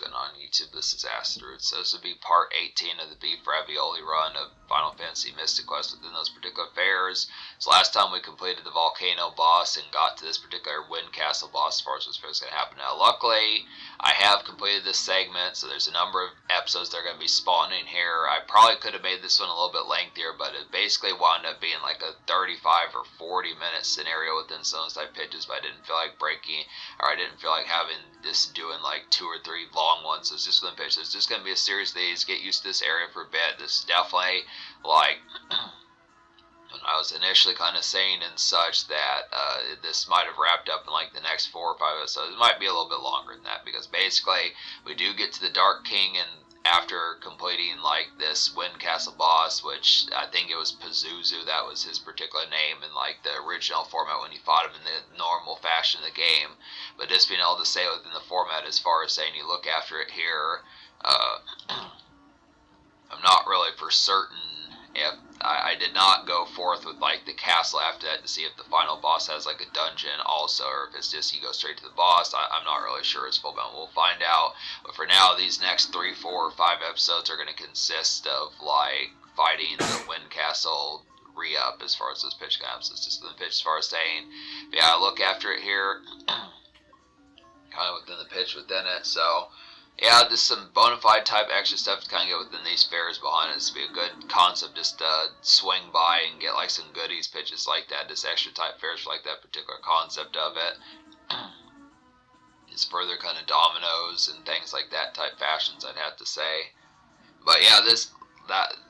going on YouTube. This is Acid Roots. So this would be part 18 of the Beef Ravioli run of Final Fantasy Mystic Quest within those particular fairs. So last time we completed the Volcano boss and got to this particular Wind Castle boss as far as what's going to happen. Now luckily, I have completed this segment, so there's a number of episodes that are going to be spawning here. I probably could have made this one a little bit lengthier, but it basically wound up being like a 35 or 40 minute scenario within some of those type pitches, but I didn't feel like breaking, or I didn't feel like having this doing like 2 or 3 long ones. So it's just within pitches. It's just going to be a series of these. Get used to this area for a bit. This is definitely like when I was initially kind of saying and such that this might have wrapped up in like the next 4 or 5 episodes. It might be a little bit longer than that, because basically we do get to the Dark King, and after completing like this Wind Castle boss, which I think it was Pazuzu, that was his particular name in like the original format when you fought him in the normal fashion of the game, but just being able to say within the format as far as saying you look after it here, I'm not really for certain if I did not go forth with like the castle after that to see if the final boss has like a dungeon also, or if it's just you go straight to the boss. I'm not really sure. It's full bound. We'll find out. But for now, these next 3, 4, or 5 episodes are going to consist of like fighting the Wind Castle re-up as far as those pitch gaps. It's just the pitch as far as saying, but yeah, I look after it here, kind of within the pitch within it. So yeah, just some bona fide type extra stuff to kind of get within these fairs behind it. This would be a good concept just to swing by and get like some goodies pitches like that, just extra type fairs for like that particular concept of it. Just further kind of dominoes and things like that type fashions, I'd have to say. But yeah,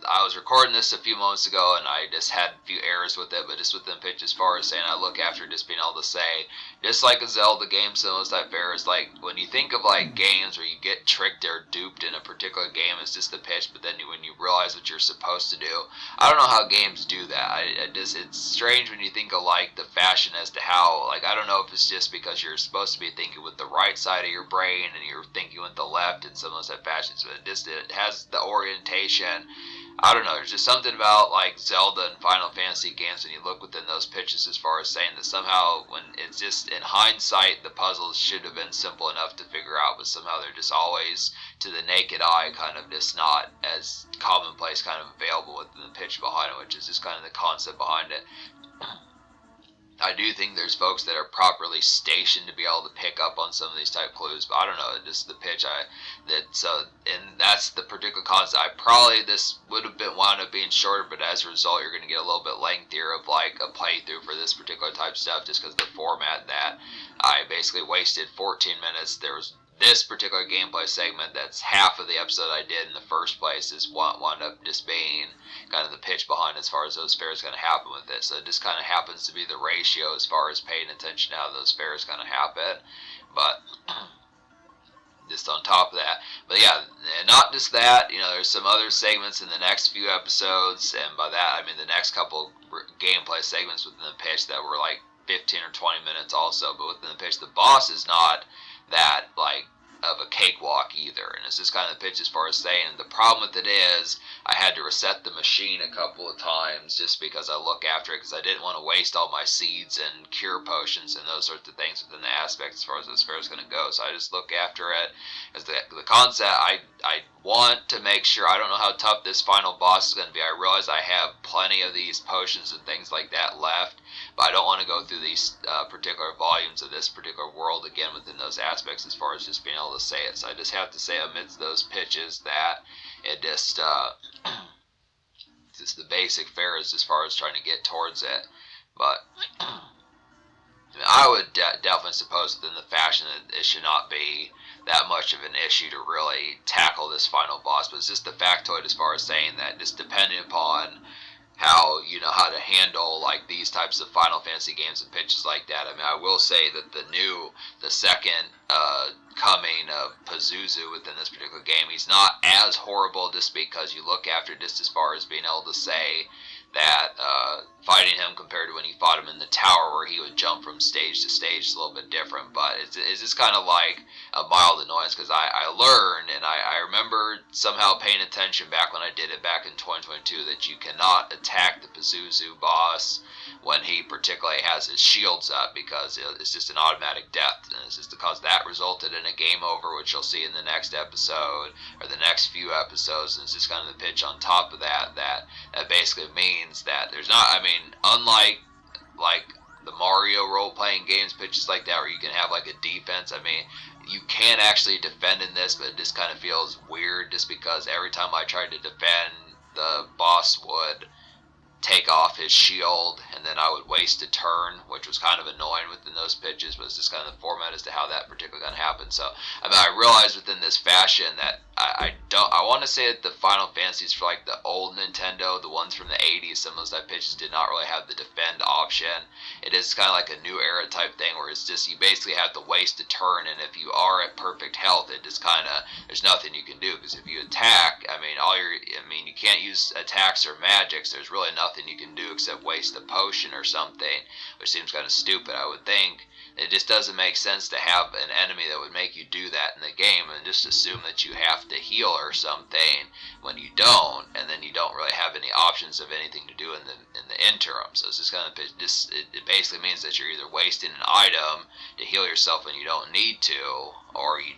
I was recording this a few moments ago and I just had a few errors with it, but just within pitch as far as saying I look after just being able to say, just like a Zelda game, some of those type fairs, like when you think of like games where you get tricked or duped in a particular game, it's just the pitch, but then when you realize what you're supposed to do, I don't know how games do that. It's strange when you think of like the fashion as to how, like I don't know if it's just because you're supposed to be thinking with the right side of your brain and you're thinking with the left in some of those type fashions, but it has the orientation. I don't know, there's just something about like Zelda and Final Fantasy games when you look within those pitches as far as saying that somehow when it's just in hindsight the puzzles should have been simple enough to figure out, but somehow they're just always to the naked eye kind of just not as commonplace kind of available within the pitch behind it, which is just kind of the concept behind it. I do think there's folks that are properly stationed to be able to pick up on some of these type clues, but I don't know, just the pitch and that's the particular concept. This would have been wound up being shorter, but as a result you're going to get a little bit lengthier of like a playthrough for this particular type of stuff, just because of the format that I basically wasted 14 minutes. There was this particular gameplay segment that's half of the episode I did in the first place is wound up just being kind of the pitch behind as far as those fairs going to happen with it. So it just kind of happens to be the ratio as far as paying attention to how those fairs going to happen. But just on top of that, but yeah, not just that, there's some other segments in the next few episodes, and by that I mean the next couple gameplay segments within the pitch that were like 15 or 20 minutes also. But within the pitch, the boss is not that like of a cakewalk either, and it's just kind of the pitch as far as saying the problem with it is I had to reset the machine a couple of times just because I look after it, because I didn't want to waste all my seeds and cure potions and those sorts of things within the aspect as far as this fair is going to go. So I just look after it as the concept. I want to make sure, I don't know how tough this final boss is going to be. I realize I have plenty of these potions and things like that left, but I don't want to go through these particular volumes of this particular world again within those aspects as far as just being able to say it. So I just have to say amidst those pitches that it just just the basic fairs as far as trying to get towards it. But I would definitely suppose within the fashion that it should not be that much of an issue to really tackle this final boss, but it's just the factoid as far as saying that just depending upon how you know how to handle like these types of Final Fantasy games and pitches like that. I mean, I will say that the second coming of Pazuzu within this particular game, he's not as horrible just because you look after just as far as being able to say that fighting him compared to when you fought him in the tower where he would jump from stage to stage is a little bit different. But it's just kind of like a mild annoyance because I learned and I remember somehow paying attention back when I did it back in 2022 that you cannot attack the Pazuzu boss when he particularly has his shields up because it's just an automatic death, and it's just because that resulted in a game over, which you'll see in the next episode or the next few episodes. And it's just kind of the pitch on top of that basically means that there's not, I mean, unlike like the Mario role-playing games pitches like that where you can have like a defense, I mean, you can actually defend in this, but it just kind of feels weird just because every time I tried to defend, the boss would take off his shield, and then I would waste a turn, which was kind of annoying within those pitches, but it's just kind of the format as to how that particularly going to happen. So, I mean, I realized within this fashion that I want to say that the Final Fantasies for like the old Nintendo, the ones from the 80s, some of those type pitches did not really have the defend option. It is kind of like a new era type thing where it's just you basically have to waste a turn, and if you are at perfect health, it just kind of, there's nothing you can do, because if you attack, I mean, you can't use attacks or magics, there's really nothing you can do except waste a potion or something, which seems kind of stupid, I would think. It just doesn't make sense to have an enemy that would make you do that in the game and just assume that you have to heal or something when you don't, and then you don't really have any options of anything to do in the interim. So it's just kind of it basically means that you're either wasting an item to heal yourself when you don't need to, or you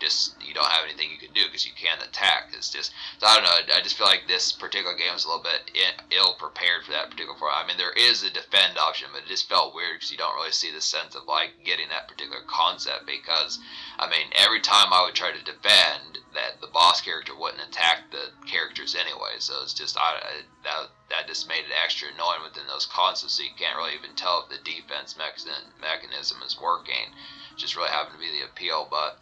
don't have anything you can do because you can't attack. It's just, so I don't know, I just feel like this particular game is a little bit ill prepared for that particular form. I mean, there is a defend option, but it just felt weird because you don't really see the sense of like getting that particular concept, because I mean, every time I would try to defend, that the boss character wouldn't attack the characters anyway, so it's just that just made it extra annoying within those concepts, so you can't really even tell if the defense mechanism is working. Just really happened to be the appeal, but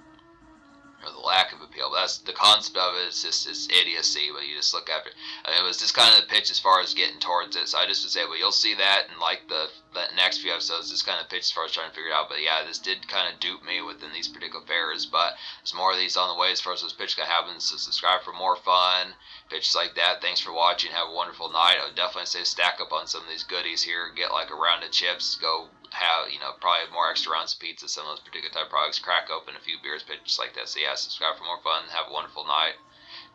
or the lack of appeal. But that's the concept of it. It's just it's idiocy. But you just look after. I mean, it was just kind of the pitch as far as getting towards it. So I just would say, well, you'll see that in like the next few episodes. This kind of pitch as far as trying to figure it out. But yeah, this did kind of dupe me within these particular fairs. But there's more of these on the way as far as those pitches gonna happen. So subscribe for more fun pitches like that. Thanks for watching. Have a wonderful night. I would definitely say stack up on some of these goodies here. Get like a round of chips. Go have, probably more extra rounds of pizza, some of those particular type products, crack open a few beers, pitches like that. So yeah, subscribe for more fun. Have a wonderful night.